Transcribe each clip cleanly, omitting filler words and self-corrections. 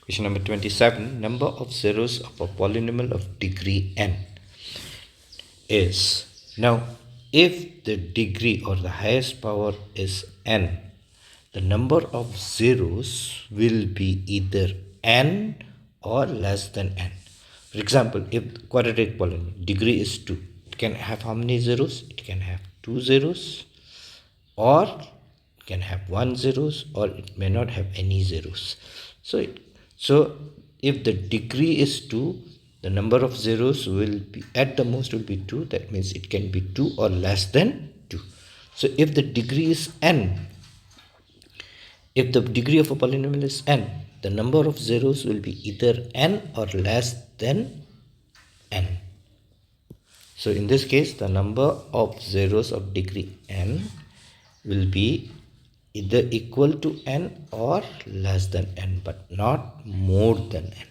Question number 27. Number of zeros of a polynomial of degree n is. Now, if the degree or the highest power is n, the number of zeros will be either n or less than n. For example, if quadratic polynomial degree is 2, it can have how many zeros? It can have 2 zeros, or it can have 1 zeros, or it may not have any zeros. So if the degree is 2, the number of zeros will be at the most will be 2. That means it can be 2 or less than 2. So if the degree is n, if the degree of a polynomial is n, the number of zeros will be either n or less than n. So in this case, the number of zeros of degree n will be either equal to n or less than n, but not more than n.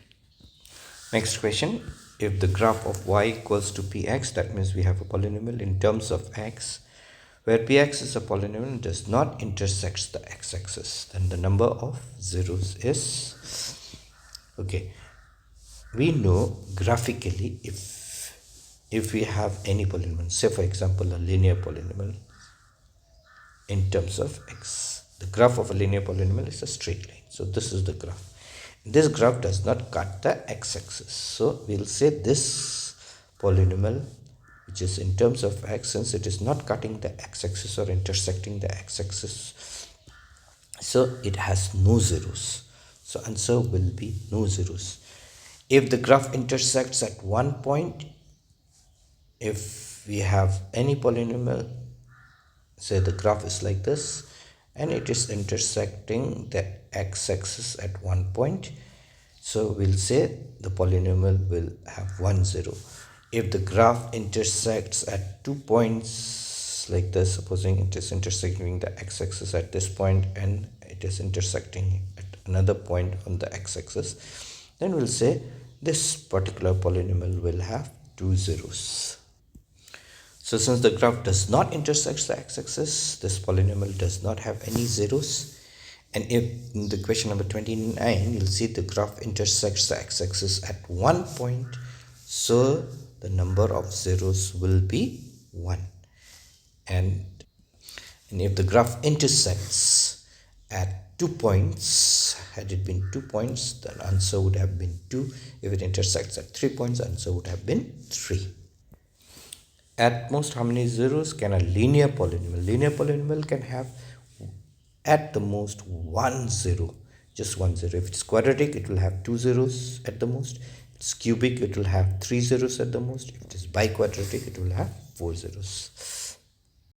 Next question. If the graph of y equals to px, that means we have a polynomial in terms of x, where px is a polynomial and does not intersect the x-axis, then the number of zeros is, okay, we know graphically if we have any polynomial, say for example a linear polynomial in terms of x, the graph of a linear polynomial is a straight line. So this is the graph. This graph does not cut the x-axis, so we'll say this polynomial, which is in terms of x, since it is not cutting the x-axis or intersecting the x-axis, so it has no zeros. So answer will be no zeros. If the graph intersects at one point, if we have any polynomial, say the graph is like this and it is intersecting the x-axis at one point, so we'll say the polynomial will have 1 0. If the graph intersects at 2 points like this, supposing it is intersecting the x-axis at this point and it is intersecting at another point on the x-axis, then we'll say this particular polynomial will have 2 zeros. So since the graph does not intersect the x-axis, this polynomial does not have any zeros. And if in the question number 29, you'll see the graph intersects the x-axis at one point, so the number of zeros will be 1. And if the graph intersects at 2 points, had it been 2 points, the answer would have been 2. If it intersects at 3 points, the answer would have been 3. At most, how many zeros can a linear polynomial? Linear polynomial can have at the most 1 0, just 1 0. If it's quadratic, it will have 2 zeros at the most. If it's cubic, it will have 3 zeros at the most. If it is biquadratic, it will have 4 zeros.